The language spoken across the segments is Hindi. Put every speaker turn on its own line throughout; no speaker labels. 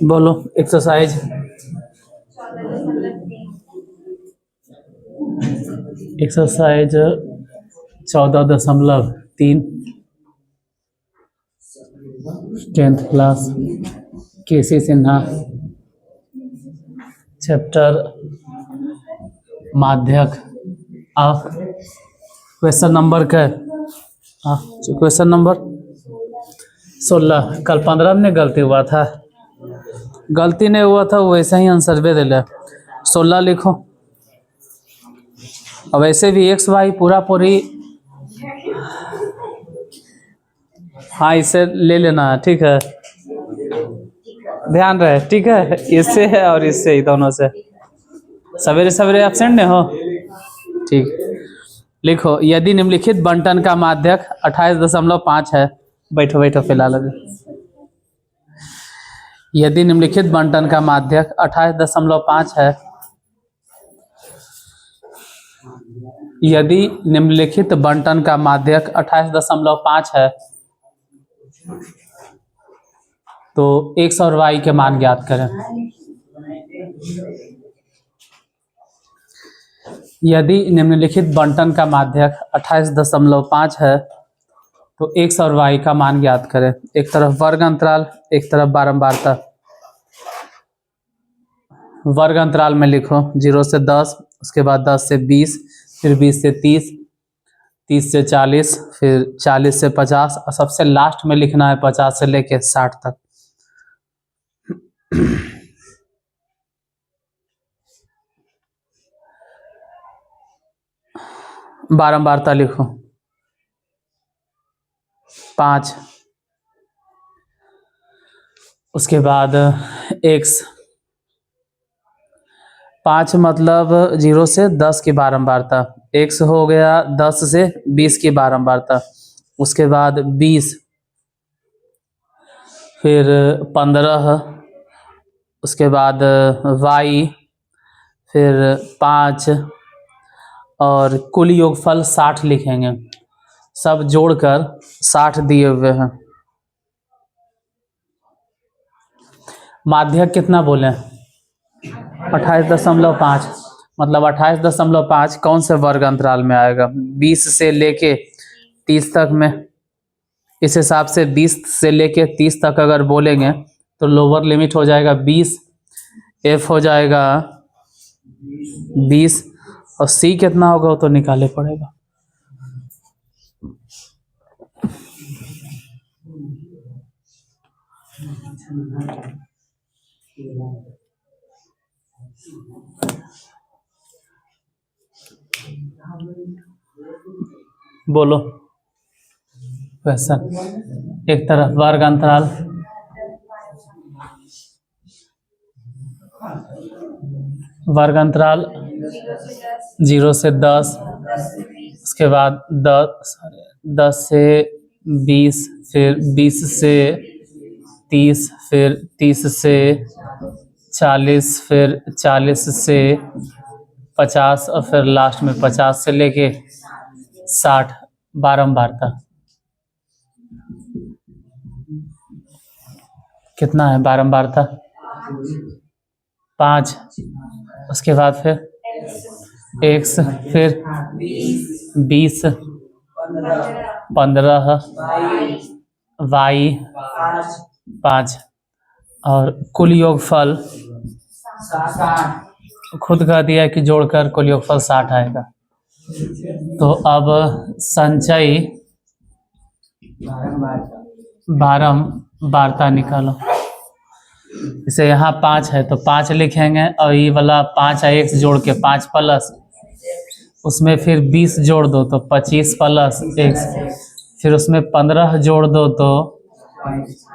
बोलो एक्सरसाइज। एक्सरसाइज 14.3 10th क्लास केसी सिन्हा, चैप्टर माध्यक। क्वेश्चन नंबर क्या? Question number 16। कल 15 में गलती हुआ था, गलती नहीं हुआ था वैसे ही आंसर दे दिले। 16 लिखो। अब वैसे भी एक्स वाई पूरा पूरी, हाँ इसे ले लेना है, ठीक है, ध्यान रहे, ठीक है, इससे है और इससे ही, दोनों से। सवेरे सवेरे एब्सेंट नहीं हो, ठीक। लिखो, यदि निम्नलिखित बंटन का माध्यक 28.5 है, बैठो बैठो फिलहाल अभी। यदि निम्नलिखित बंटन का माध्यक 28.5 है, यदि निम्नलिखित बंटन का माध्यक 28.5 है, तो एक्स और वाई के मान ज्ञात करें। यदि निम्नलिखित बंटन का माध्यक 28.5 है, तो एक्स और वाई का मान ज्ञात करें। एक तरफ वर्ग अंतराल, एक तरफ बारंबारता। वर्ग अंतराल में लिखो 0 से 10, उसके बाद 10 से 20, फिर 20 से 30, 30 से 40, फिर 40 से 50 और सबसे लास्ट में लिखना है 50 से लेके 60 तक। बारंबारता लिखो 5, उसके बाद x 5 मतलब 0 से 10 की बारंबारता, x हो गया 10 से 20 की बारंबारता, उसके बाद 20, फिर 15, उसके बाद y, फिर 5 और कुल योगफल 60 लिखेंगे। सब जोड़कर 60 दिए हुए हैं। माध्यक कितना बोले? 28.5, मतलब 28.5 कौन से वर्ग अंतराल में आएगा? 20 से लेके 30 तक में। इस हिसाब से 20 से लेके 30 तक अगर बोलेंगे तो लोअर लिमिट हो जाएगा 20, f हो जाएगा 20 और c कितना होगा वो तो निकाले पड़ेगा। बोलो क्वेश्चन। एक तरफ वर्ग अंतराल, वर्ग अंतराल 0 से 10, उसके बाद 10 से 20, फिर 20 से 30, फिर 30 से 40, फिर 40 से 50 और फिर लास्ट में 50 से लेके 60 बारंबारता। कितना है बारंबारता? 5, उसके बाद फिर x, फिर 20, 15, y 5 और कुल योगफल खुद कह दिया कि जोड़कर कुल योगफल 60 आएगा। तो अब संचयी बारंबारता निकालो। जैसे यहाँ 5 है तो 5 लिखेंगे और ये वाला 5 है x जोड़ के 5 प्लस, उसमें फिर 20 जोड़ दो तो 25 प्लस x, फिर उसमें 15 जोड़ दो तो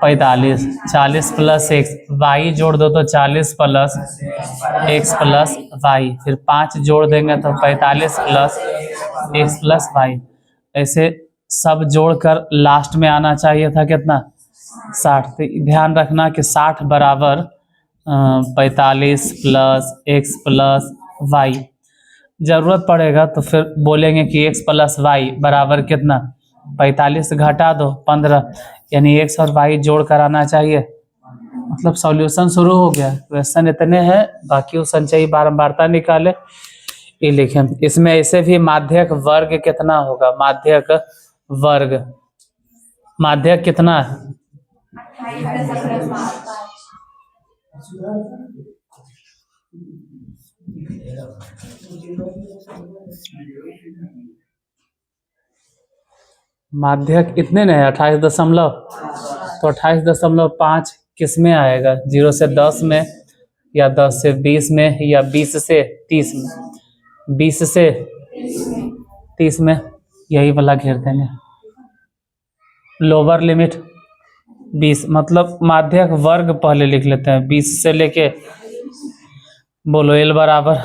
45, 40 प्लस x, y जोड़ दो तो 40 प्लस x प्लस y, फिर 5 जोड़ देंगे तो 45 प्लस x प्लस y। ऐसे सब जोड़कर लास्ट में आना चाहिए था कितना? 60। तो ध्यान रखना कि 60 बराबर 45 प्लस एक्स प्लस वाई। ज़रूरत पड़ेगा तो फिर बोलेंगे कि एक्स प्लस वाई बराबर कितना, 45 घटा दो 15, यानी एक्स और वाई जोड़ कर आना चाहिए। मतलब सॉल्यूशन शुरू हो गया। क्वेश्चन इतने हैं, बाकी वो संचयी बारंबारता निकाले, ये लिखें। इसमें ऐसे भी माध्यक वर्ग कितना होगा, माध्यक वर्ग, माध्यक कितना है, माध्यक इतने नहीं, 28 दशमलव, तो 28.5 किस में आएगा, 0 से 10 में, या 10 से 20 में, या 20 से 30 में, 20 से 30 में, यही वाला घेर देंगे। लोअर लिमिट 20, मतलब माध्यक वर्ग पहले लिख लेते हैं, 20 से लेके, बोलो एल बराबर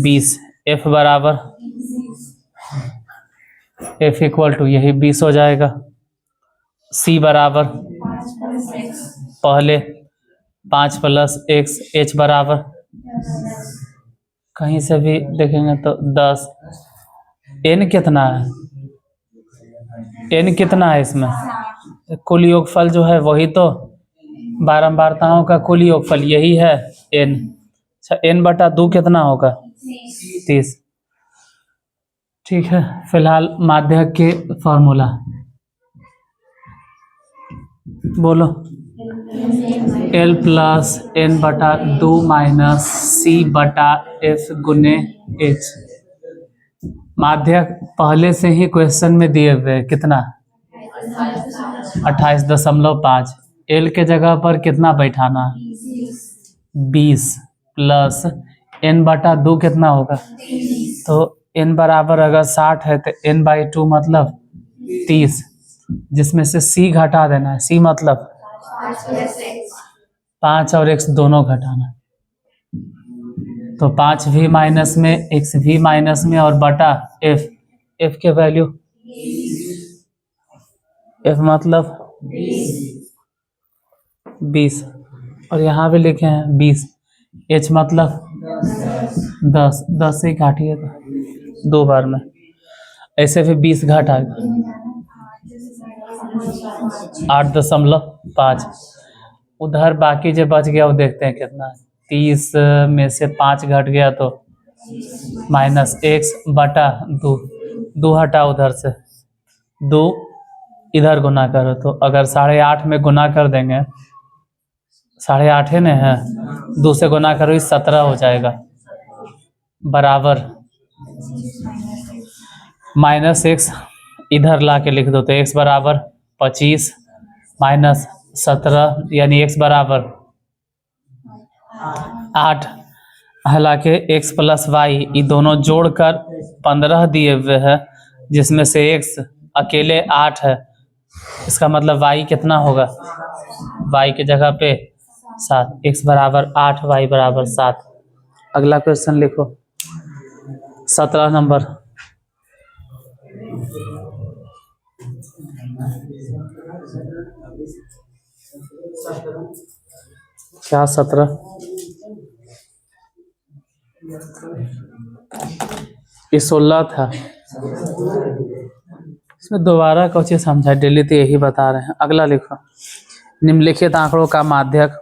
20, एफ बराबर, एफ इक्वल टू यही 20 हो जाएगा, सी बराबर पहले 5 प्लस एक्स, एच बराबर कहीं से भी देखेंगे तो 10, एन कितना है, एन कितना है इसमें, कुल योगफल जो है वही तो बारंबारताओं का कुल योगफल यही है एन। अच्छा, एन बटा 2 कितना होगा, 30। ठीक है, फिलहाल माध्यक के फॉर्मूला बोलो, एल प्लस एन बटा 2 माइनस सी बटा एफ गुने एच। माध्यक पहले से ही क्वेश्चन में दिए हुए कितना, 28.5। एल के जगह पर कितना बैठाना, 20 प्लस एन बटा 2 कितना होगा, तो एन बराबर अगर 60 है तो एन बाई 2 मतलब 30, जिसमें से सी घटा देना है, सी मतलब 5 और एक्स दोनों घटाना, तो 5 भी माइनस में, एक्स भी माइनस में, और बटा एफ, एफ के वैल्यू, एफ मतलब 20, और यहाँ भी लिखे हैं 20, एच मतलब 10 से काटिएगा 2 बार में, ऐसे भी 20 घटा 8.5, उधर बाकी जो बच गया वो देखते हैं कितना, 30 में से 5 घट गया तो माइनस एक्स बटा 2, 2 हटा उधर से, 2 इधर गुना करो, तो अगर 8.5 में गुना कर देंगे, 8.5 है ना, है 2 से गुना करो, 17 हो जाएगा, बराबर माइनस एक्स इधर ला के लिख दो, तो एक्स बराबर 25 माइनस 17, यानी एक्स बराबर 8, हालांकि एक्स प्लस वाई ये दोनों जोड़कर 15 दिए हुए हैं, जिसमें से एक्स अकेले 8 है, इसका मतलब वाई कितना होगा, वाई के जगह पे 7, एक्स बराबर 8, वाई बराबर 7। अगला क्वेश्चन लिखो, 17 नंबर, क्या 17, ये 16 था, इसमें दोबारा कुछ समझा, डेली तो यही बता रहे हैं। अगला लिखो, निम्नलिखित आंकड़ों का माध्यक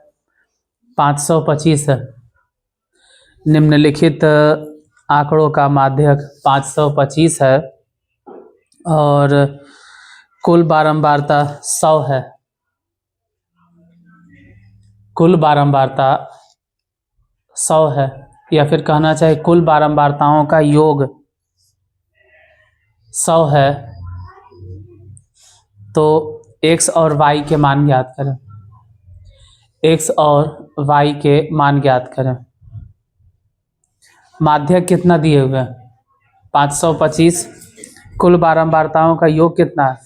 525 है, निम्नलिखित आंकड़ों का माध्यक 525 है और कुल बारंबारता 100 है, कुल बारंबारता 100 है, या फिर कहना चाहिए कुल बारंबारताओं का योग 100 है, तो x और y के मान ज्ञात करें, x और y के मान ज्ञात करें। माध्यक कितना दिए हुए हैं, 525, कुल बारंबारताओं का योग कितना है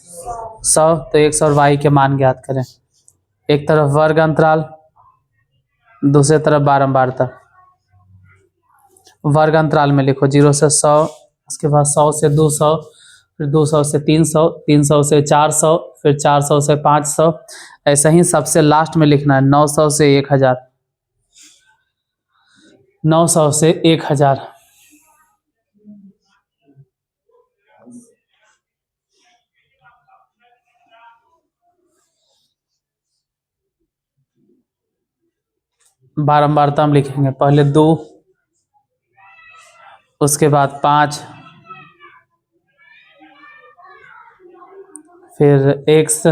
100, तो x और y के मान ज्ञात करें। एक तरफ वर्ग अंतराल, दूसरी तरफ बारंबारता। वर्ग अंतराल में लिखो 0 से 100, उसके बाद 100 से 200, फिर 200 से 300, 300 से 400, फिर 400 से 500, ऐसा ही सबसे लास्ट में लिखना है 900 से 1000। 900 से 1000। बारंबारता हम लिखेंगे, पहले 2, उसके बाद 5, फिर x,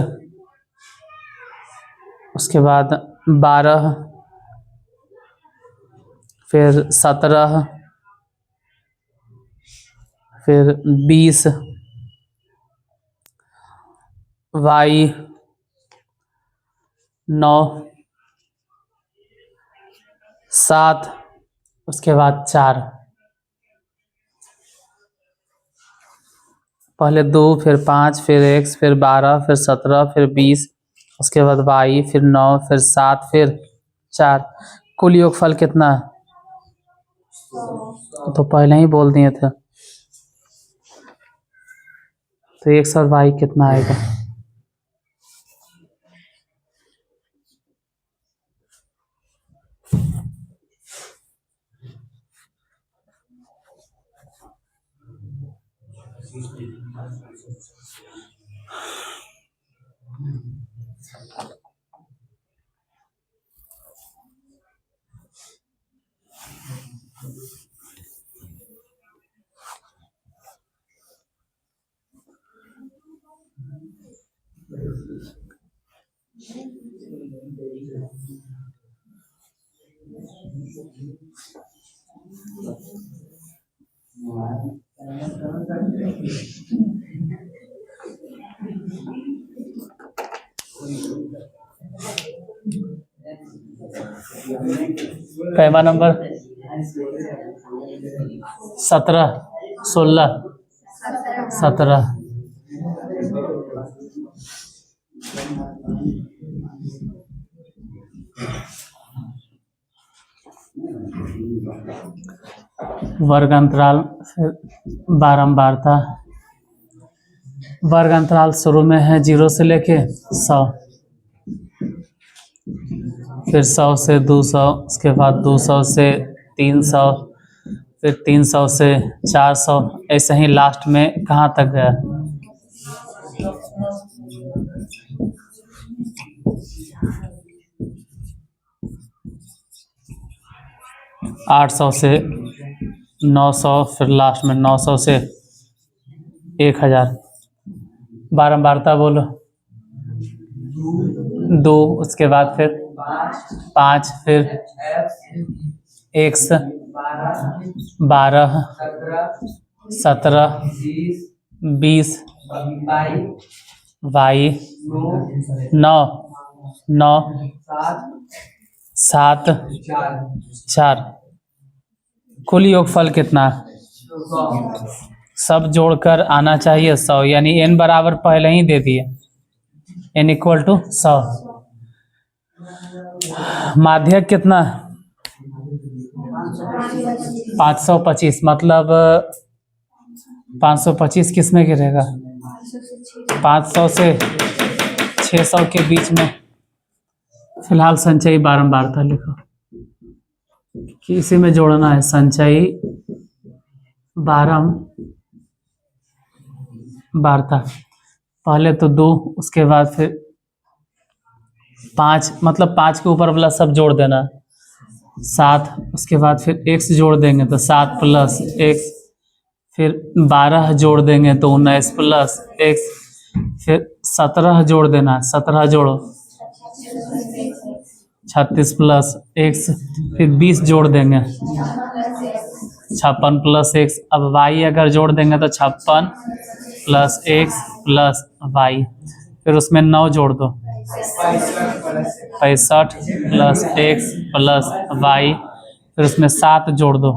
उसके बाद 12, फिर 17, फिर 20, y 9, 7, उसके बाद 4, पहले 2, फिर 5, फिर x, फिर 12, फिर 17, फिर 20, उसके बाद y, फिर 9, फिर 7, फिर 4। कुल योगफल कितना है? तो पहले ही बोल दिए थे। तो x और y कितना आएगा? पहला नंबर 17, 16, 17। वर्ग अंतराल, फिर बारंबारता। वर्ग अंतराल शुरू में है 0 से लेके 100, फिर 100 से 200, उसके बाद 200 से 300, फिर 300 से 400, ऐसे ही लास्ट में कहाँ तक गया? 800 से 900, फिर लास्ट में 900 से 1000। बारंबारता बोलो। 2, उसके बाद फिर 5, फिर x, 12, 17, 20, y 9, 9, 7, 4। कुल योगफल कितना? सब जोड़कर आना चाहिए 100, यानी n बराबर पहले ही दे दिए, n इक्वल टू 100। माध्यक कितना? 525, मतलब 525 किस में गिरेगा? 500 से 600 के बीच में। फिलहाल संचयी बारंबारता लिखो कि इसी में जोड़ना है, संचयी बारंबारता। पहले तो 2, उसके बाद फिर 5, मतलब 5 के ऊपर वाला सब जोड़ देना, 7, उसके बाद फिर x जोड़ देंगे तो 7 प्लस x, फिर 12 जोड़ देंगे तो 19 प्लस x, फिर 17 जोड़ देना, 17 जोड़ो 36 प्लस x, फिर 20 जोड़ देंगे 56 प्लस x। अब y अगर जोड़ देंगे तो 56 प्लस x प्लस y, फिर उसमें 9 जोड़ दो 65 प्लस x प्लस y, फिर उसमें 7 जोड़ दो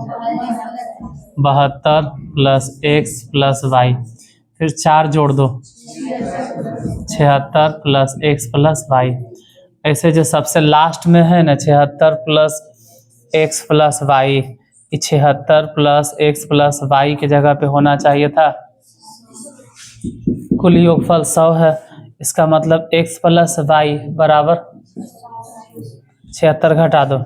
72 प्लस x प्लस y, फिर 4 जोड़ दो 76 प्लस x प्लस y। ऐसे जो सबसे लास्ट में है ना 76 plus x plus y, 76 plus x plus y की जगह पे होना चाहिए था। कुल योगफल 100 है, इसका मतलब x प्लस y बराबर 76 घटा दो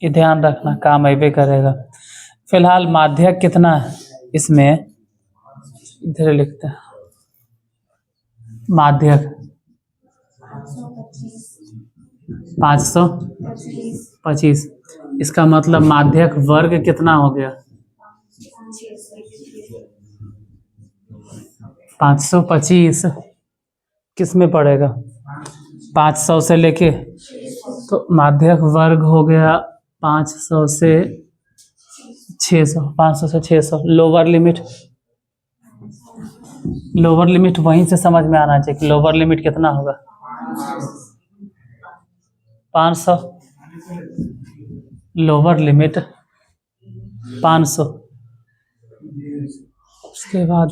ये ध्यान रखना, काम अबे करेगा। फिलहाल माध्यक कितना है इसमें, इधर लिखते हैं माध्यक 525। इसका मतलब माध्यक वर्ग कितना हो गया, 525 किस में पड़ेगा, 500 से लेके, तो माध्यक वर्ग हो गया 500 से 600, 500 से 600। लोअर लिमिट वहीं से समझ में आना चाहिए कि लोअर लिमिट कितना होगा, 500, लोअर लिमिट 500। उसके बाद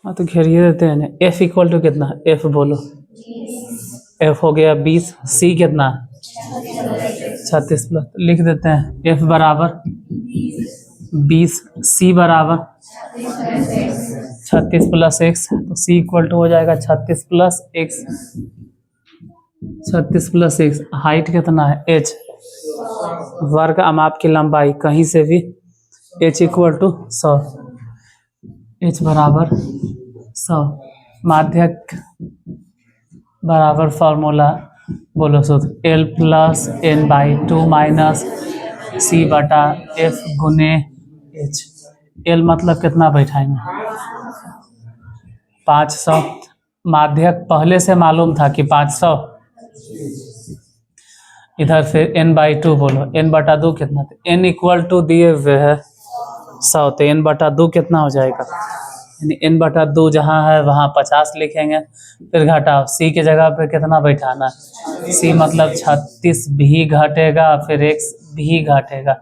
हाँ तो घेरिए देते हैं ना, एफ इक्वल टू कितना, एफ बोलो, एफ हो गया 20, सी कितना 36 प्लस, लिख देते हैं एफ बराबर 20, सी बराबर 36 प्लस एक्स, तो सी इक्वल टू हो जाएगा 36 plus x, 36 plus x. Height कितना है, एच, वर्ग अमाप की लंबाई कहीं से भी, एच इक्वल टू 100, एच बराबर 100। माध्यक बराबर फॉर्मूला बोलो सूत्र, L plus N by 2 minus C बटा एफ गुने एच। एल मतलब कितना बैठाएंगे, 500। माध्यक पहले से मालूम था कि 500, इधर फिर n बाई 2 बोलो, n बटा 2 कितना, n इक्वल टू दिए हुए है 100, तो n बटा 2 कितना हो जाएगा, यानी n बटा 2 जहाँ है वहाँ 50 लिखेंगे, फिर घटाओ, c की जगह पे कितना बैठाना है, c मतलब 36 भी घटेगा, फिर x भी घटेगा।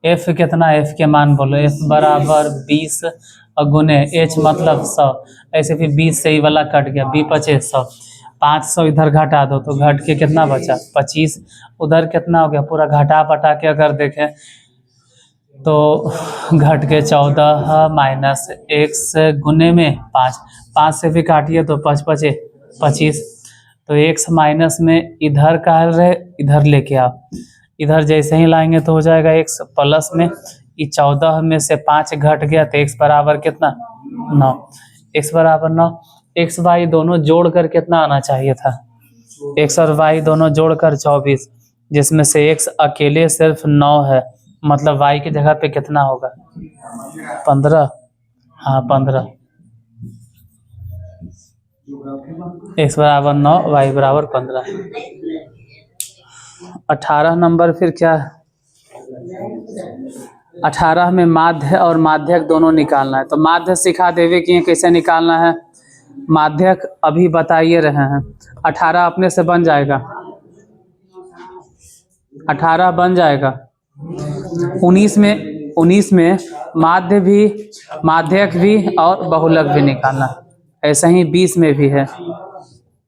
f कितना, f के मान बोलो, f बराबर 20 और गुने h मतलब 100, ऐसे फिर 20 से ही वाला कट गया, 20 पचे 100, 500 इधर घटा दो तो घट के कितना बचा 25, उधर कितना हो गया, पूरा घटा पटा के अगर देखें तो घट के 14 माइनस एक्स गुने में 5, 5 से भी काटिए तो 5 पचे 25, तो एक्स माइनस में इधर का रहे इधर लेके आओ, इधर जैसे ही लाएंगे तो हो जाएगा एक्स प्लस में, ये 14 में से 5 घट गया तो एक्स बराबर कितना 9, एक्स बराबर 9। एक्स वाई दोनों जोड़कर कितना आना चाहिए था, एक्स और वाई दोनों जोड़कर 24, जिसमें से एक्स अकेले सिर्फ 9 है, मतलब वाई की जगह पे कितना होगा 15, हाँ 15, एक्स बराबर 9 वाई बराबर 15। 18 नंबर फिर क्या है, 18 में माध्य और माध्यक दोनों निकालना है, तो माध्य सिखा देवे कि कैसे निकालना है, माध्यक अभी बताइए रहे हैं। 18 अपने से बन जाएगा, 18 बन जाएगा। 19 में माध्य भी, माध्यक भी और बहुलक भी निकालना, ऐसा ही 20 में भी है,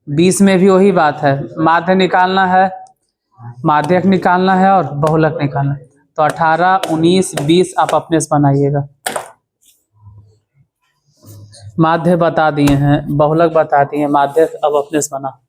20 में भी वही बात है, माध्य निकालना है, माध्यक निकालना है और बहुलक निकालना है। तो 18, 19, 20 आप अपने से बनाइएगा। माध्य बता दिए हैं, बहुलक बता दिए हैं, माध्यक अब अपने से बना।